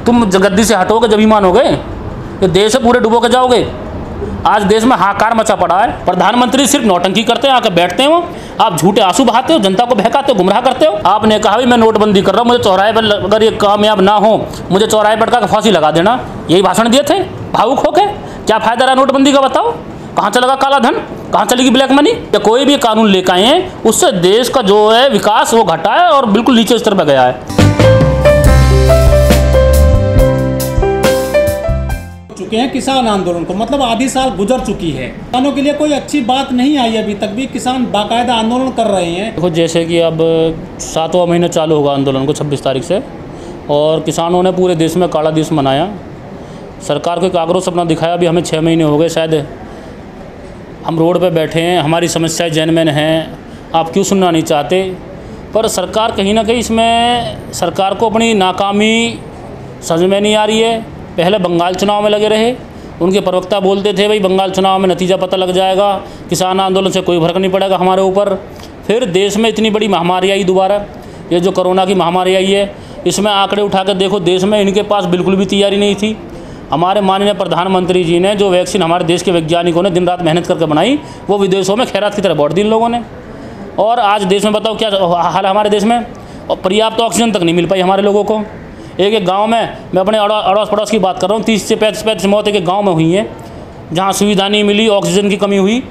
तुम गद्दी से हटोगे जब ही मानोगे, ये देश है पूरे डुबो के जाओगे। आज देश में हाहाकार मचा पड़ा है। प्रधानमंत्री सिर्फ नौटंकी करते हैं, आकर बैठते हैं वो, आप झूठे आंसू बहाते हो, जनता को बहकाते हो, गुमराह करते हो। आपने कहा भी मैं नोटबंदी कर रहा हूँ, मुझे चौराहे पर अगर ये कामयाब ना हो मुझे चौराहे पर का फांसी लगा देना, यही भाषण दिए थे भावुक होके। क्या फायदा रहा नोटबंदी का बताओ? कहाँ चलेगा काला धन, कहाँ चलेगी ब्लैक मनी? या कोई भी कानून लेकर आए हैं उससे देश का जो है विकास वो घटा है और बिल्कुल नीचे स्तर पर गया है। चुके हैं किसान आंदोलन को, मतलब आधी साल गुजर चुकी है, किसानों के लिए कोई अच्छी बात नहीं आई अभी तक भी, किसान बाकायदा आंदोलन कर रहे हैं। देखो जैसे कि अब 7वां महीना चालू होगा आंदोलन को 26 तारीख से, और किसानों ने पूरे देश में काला दिवस मनाया। सरकार को एक आक्रोश अपना दिखाया। अभी हमें 6 महीने हो गए शायद हम रोड पे बैठे हैं, हमारी समस्याएं जनमन हैं, आप क्यों सुनना नहीं चाहते? पर सरकार कहीं ना कहीं इसमें सरकार को अपनी नाकामी समझ में नहीं आ रही है। पहले बंगाल चुनाव में लगे रहे, उनके प्रवक्ता बोलते थे भाई बंगाल चुनाव में नतीजा पता लग जाएगा, किसान आंदोलन से कोई फर्क नहीं पड़ेगा हमारे ऊपर। फिर देश में इतनी बड़ी महामारी आई दोबारा, ये जो कोरोना की महामारी आई है, इसमें आंकड़े उठा कर देखो, देश में इनके पास बिल्कुल भी तैयारी नहीं थी। हमारे माननीय प्रधानमंत्री जी ने जो वैक्सीन हमारे देश के वैज्ञानिकों ने दिन रात मेहनत करके बनाई, वो विदेशों में खैरात की तरह बांट दी इन लोगों ने। और आज देश में बताओ क्या हाल है हमारे देश में, और पर्याप्त ऑक्सीजन तक नहीं मिल पाई हमारे लोगों को। एक एक गांव में, मैं अपने अड़ोस पड़ोस की बात कर रहा हूँ, 30 से 35 मौत एक गाँव में हुई है जहाँ सुविधा नहीं मिली, ऑक्सीजन की कमी हुई।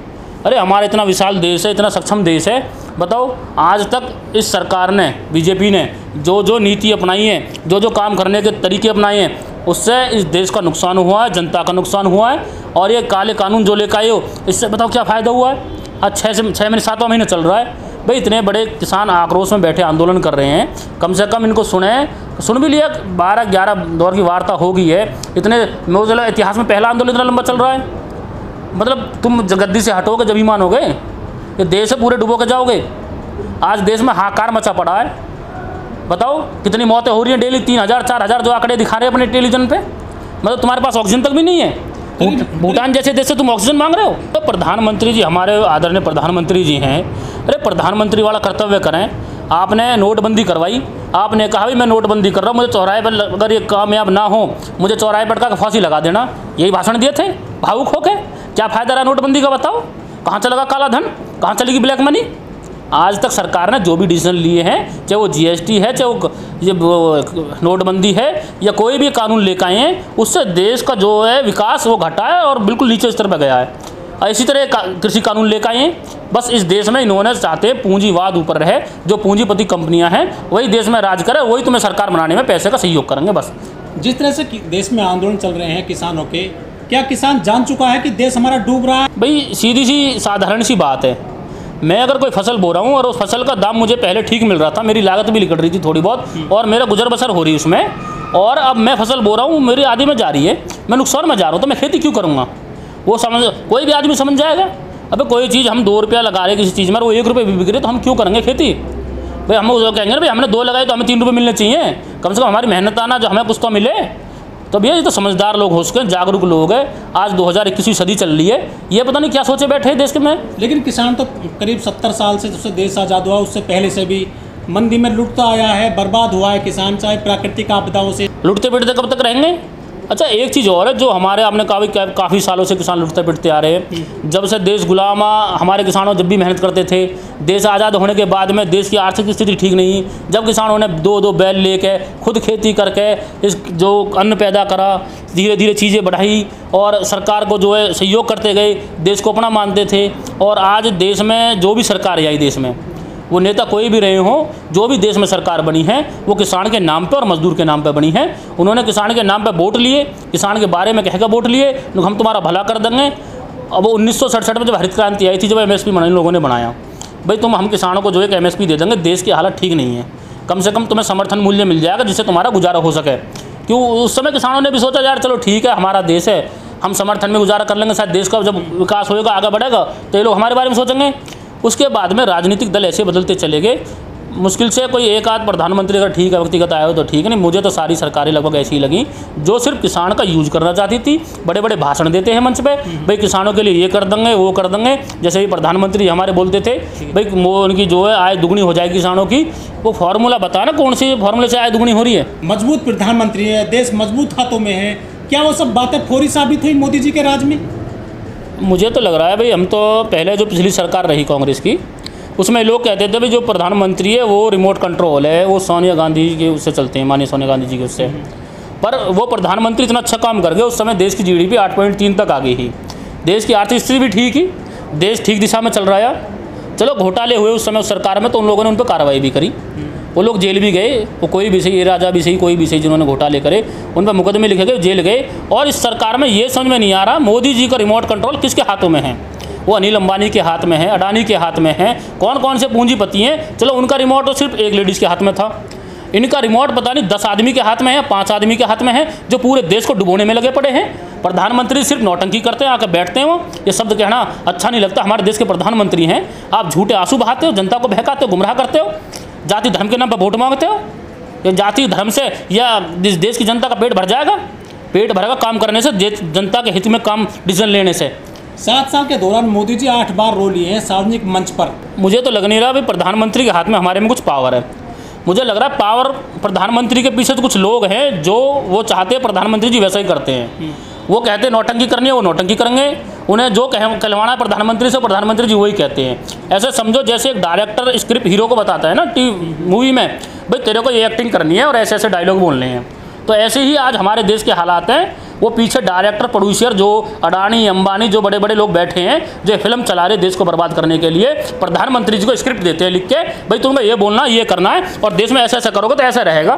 अरे हमारा इतना विशाल देश है, इतना सक्षम देश है, बताओ आज तक इस सरकार ने, बीजेपी ने जो जो नीति अपनाई है, जो जो काम करने के तरीके अपनाए हैं, उससे इस देश का नुकसान हुआ है, जनता का नुकसान हुआ है। और ये काले कानून जो लेकर आए हो, इससे बताओ क्या फ़ायदा हुआ है? आज 6 महीने 7वां महीना चल रहा है भाई, इतने बड़े किसान आक्रोश में बैठे आंदोलन कर रहे हैं, कम से कम इनको सुन भी लिया। 12-11 दौर की वार्ता हो गई है, इतने मौजूदा इतिहास में पहला आंदोलन इतना लंबा चल रहा है। मतलब तुम गद्दी से हटोगे जब ही मानोगे, ये देश है पूरे डुबो के जाओगे। आज देश में हाहाकार मचा पड़ा है, बताओ कितनी मौतें हो रही हैं डेली, 3000 4000 जो आंकड़े दिखा रहे हैं अपने टेलीविजन पे। मतलब तुम्हारे पास ऑक्सीजन तक भी नहीं है, भूटान जैसे देश से तुम ऑक्सीजन मांग रहे हो। तो प्रधानमंत्री जी, हमारे आदरणीय प्रधानमंत्री जी हैं, अरे प्रधानमंत्री वाला कर्तव्य करें। आपने नोटबंदी करवाई, आपने कहा भी मैं नोटबंदी कर रहा हूँ, मुझे चौराहे पर अगर ये कामयाब ना हो मुझे चौराहे पर का फांसी लगा देना, यही भाषण दिए थे भावुक होके। क्या फ़ायदा रहा नोटबंदी का बताओ? कहाँ चलेगा काला धन, कहाँ चलेगी ब्लैक मनी? आज तक सरकार ने जो भी डिसीजन लिए हैं, चाहे वो जीएसटी है, चाहे वो ये नोटबंदी है, या कोई भी कानून लेकर आए हैं, उससे देश का जो है विकास वो घटा है और बिल्कुल नीचे स्तर पर गया है। इसी तरह कृषि कानून लेकर आए हैं, बस इस देश में इन्होंने चाहते पूंजीवाद ऊपर रहे, जो पूंजीपति कंपनियां हैं वही देश में राज करे, वही तुम्हें सरकार बनाने में पैसे का सहयोग करेंगे बस। जिस तरह से देश में आंदोलन चल रहे हैं किसानों के, क्या किसान जान चुका है कि देश हमारा डूब रहा है? भाई सीधी सी साधारण सी बात है, मैं अगर कोई फसल बो रहा हूँ और उस फसल का दाम मुझे पहले ठीक मिल रहा था, मेरी लागत भी निकल रही थी थोड़ी बहुत, और मेरा गुजर बसर हो रही है उसमें, और अब मैं फसल बो रहा हूँ मेरी आधी में जा रही है, मैं नुकसान में जा रहा हूँ, तो मैं खेती क्यों करूँगा? वो कोई भी आदमी समझ जाएगा। अबे कोई चीज़ हम 2 रुपया लगा रहे किसी चीज़ में, वो 1 रुपये भी बिक रही, तो हम क्यों करेंगे खेती? भाई हम वो कहेंगे ना भाई हमने 2 लगाए तो हमें 3 रुपये मिलने चाहिए, कम से कम हमारी मेहनत आना, जो हमें कुछ तो मिले। तो भैया ये तो समझदार लोग हो सके, जागरूक लोग हैं। आज 2021वीं सदी चल रही है, ये पता नहीं क्या सोचे बैठे हैं देश के में। लेकिन किसान तो करीब 70 साल से जब से देश आज़ाद हुआ उससे पहले से भी मंदी में लुटता आया है, बर्बाद हुआ है किसान, चाहे प्राकृतिक आपदाओं से। लुटते पिटते कब तक रहेंगे? अच्छा एक चीज़ और है, जो हमारे आपने काफ़ी सालों से किसान लुटते पिटते आ रहे हैं। जब से देश गुलामा, हमारे किसानों जब भी मेहनत करते थे, देश आज़ाद होने के बाद में देश की आर्थिक स्थिति ठीक नहीं, जब किसानों ने 2-2 बैल लेके खुद खेती करके इस जो अन्न पैदा करा, धीरे धीरे चीज़ें बढ़ाई और सरकार को जो है सहयोग करते गए, देश को अपना मानते थे। और आज देश में जो भी सरकार आई, देश में वो नेता कोई भी रहे हों, जो भी देश में सरकार बनी है वो किसान के नाम पे और मजदूर के नाम पे बनी है। उन्होंने किसान के नाम पे वोट लिए, किसान के बारे में कहकर वोट लिए, हम तुम्हारा भला कर देंगे। अब 1967 में जब हरित क्रांति आई थी, जब एमएसपी इन लोगों ने बनाया, भाई हम किसानों को जो एक एमएसपी दे देंगे, देश की हालत ठीक नहीं है, कम से कम तुम्हें समर्थन मूल्य मिल जाएगा जिससे तुम्हारा गुजारा हो सके। क्यों उस समय किसानों ने भी सोचा यार चलो ठीक है, हमारा देश है, हम समर्थन में गुजारा कर लेंगे, शायद देश का जब विकास होगा आगे बढ़ेगा तो ये लोग हमारे बारे में सोचेंगे। उसके बाद में राजनीतिक दल ऐसे बदलते चले गए, मुश्किल से कोई एक आध प्रधानमंत्री अगर ठीक है व्यक्तिगत आया हो तो ठीक है, नहीं मुझे तो सारी सरकारें लगभग ऐसी ही लगी जो सिर्फ किसान का यूज करना चाहती थी। बड़े बड़े भाषण देते हैं मंच पे, भाई किसानों के लिए ये कर देंगे वो कर देंगे। जैसे ही प्रधानमंत्री हमारे बोलते थे भाई वो उनकी जो है आय दुगनी हो जाएगी किसानों की, वो फार्मूला बता ना कौन सी फार्मूले से आय दुगनी हो रही है। मजबूत प्रधानमंत्री है, देश मजबूत हाथों में है, क्या वो सब बातें फौरी साबित हुई मोदी जी के राज में? मुझे तो लग रहा है भाई, हम तो पहले जो पिछली सरकार रही कांग्रेस की उसमें लोग कहते थे भाई जो प्रधानमंत्री है वो रिमोट कंट्रोल है, वो सोनिया गांधी के उससे चलते हैं, माननीय सोनिया गांधी जी के उससे। पर वो प्रधानमंत्री इतना अच्छा काम कर गए, उस समय देश की जीडीपी 8.3 तक आ गई थी, देश की आर्थिक स्थिति भी ठीक ही, देश ठीक दिशा में चल रहा है। चलो घोटाले हुए उस समय उस सरकार में तो उन लोगों ने उन पर कार्रवाई भी करी, वो लोग जेल भी गए, वो कोई भी सही, ये राजा भी सही, कोई भी सही जिन्होंने घोटाले करे उन पर मुकदमे लिखे गए, जेल गए। और इस सरकार में ये समझ में नहीं आ रहा मोदी जी का रिमोट कंट्रोल किसके हाथों में है। वो अनिल अंबानी के हाथ में है, अडानी के हाथ में है, कौन कौन से पूंजीपति हैं। चलो उनका रिमोट तो सिर्फ एक लेडीज़ के हाथ में था, इनका रिमोट पता नहीं 10 आदमी के हाथ में है, 5 आदमी के हाथ में है, जो पूरे देश को डुबोने में लगे पड़े हैं। प्रधानमंत्री सिर्फ नौटंकी करते हैं, आकर बैठते हैं, वो ये शब्द कहना अच्छा नहीं लगता। हमारे देश के प्रधानमंत्री हैं, आप झूठे आंसू बहाते हो, जनता को बहकाते हो, गुमराह करते हो, जाति धर्म के नाम पर वोट मांगते हो। ये जाति धर्म से या इस देश की जनता का पेट भर जाएगा? पेट भरेगा काम करने से, जनता के हित में काम डिसीजन लेने से। 7 साल के दौरान मोदी जी 8 बार रो लिए हैं सार्वजनिक मंच पर। मुझे तो लग नहीं रहा भाई प्रधानमंत्री के हाथ में हमारे में कुछ पावर है। मुझे लग रहा है पावर प्रधानमंत्री के पीछे तो कुछ लोग हैं जो वो चाहते हैं प्रधानमंत्री जी वैसा ही करते हैं। वो कहते हैं नौटंकी करनी है, वो नौटंकी करेंगे, उन्हें जो कहलवाना है प्रधानमंत्री से प्रधानमंत्री जी वही कहते हैं। ऐसे समझो जैसे एक डायरेक्टर स्क्रिप्ट हीरो को बताता है ना मूवी में, भाई तेरे को ये एक्टिंग करनी है और ऐसे ऐसे डायलॉग बोलने हैं। तो ऐसे ही आज हमारे देश के हालात हैं, वो पीछे डायरेक्टर प्रोड्यूसर जो अडानी अंबानी जो बड़े बड़े लोग बैठे हैं जो फिल्म चला रहे देश को बर्बाद करने के लिए, प्रधानमंत्री जी को स्क्रिप्ट देते हैं लिख के, भाई तुम्हें ये बोलना ये करना है और देश में ऐसा ऐसा करोगे तो ऐसा रहेगा।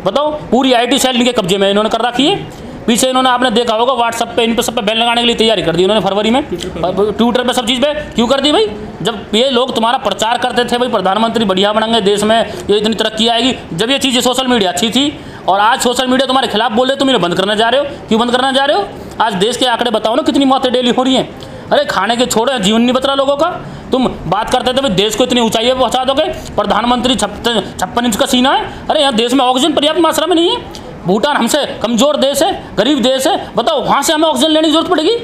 बताओ, पूरी IT सेल इनके कब्जे में इन्होंने कर रखी है। पीछे इन्होंने आपने देखा होगा व्हाट्सएप पे इन पे सब पे बैन लगाने के लिए तैयारी कर दी उन्होंने फरवरी में, ट्विटर पे सब चीज़ पे क्यों कर दी भाई? जब ये लोग तुम्हारा प्रचार करते थे भाई प्रधानमंत्री बढ़िया बनेंगे, देश में ये इतनी तरक्की आएगी, जब ये चीज़ सोशल मीडिया अच्छी थी और आज सोशल मीडिया तुम्हारे खिलाफ बोल रहे, तुम इन्हें बंद करना जा रहे हो। क्यों बंद करना जा रहे हो? आज देश के आंकड़े बताओ ना कितनी मौतें डेली हो रही हैं। अरे खाने के छोड़ो, जीवन नहीं बच रहा लोगों का। तुम बात करते थे भाई देश को इतनी ऊंचाई पर पहुँचा दोगे, प्रधानमंत्री 56 इंच का सीना है। अरे यहाँ देश में ऑक्सीजन पर्याप्त मात्रा में नहीं है। भूटान हमसे कमज़ोर देश है, गरीब देश है, बताओ वहाँ से हमें ऑक्सीजन लेने की जरूरत पड़ेगी?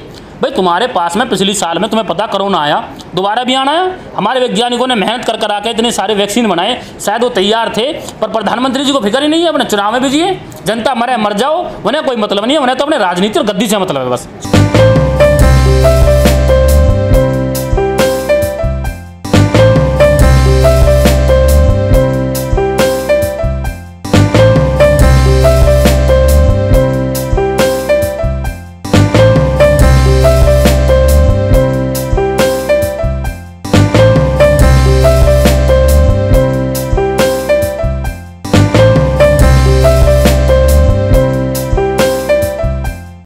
भाई तुम्हारे पास में पिछली साल में तुम्हें पता कोरोना आया, दोबारा भी आना आया। हमारे वैज्ञानिकों ने मेहनत कर आके इतने सारे वैक्सीन बनाए, शायद वो तैयार थे, पर प्रधानमंत्री जी को फिक्र ही नहीं है। अपने चुनाव में भी जिए, जनता मरे मर जाओ, उन्हें कोई मतलब नहीं है, उन्हें तो अपने राजनीति और गद्दी से मतलब है बस।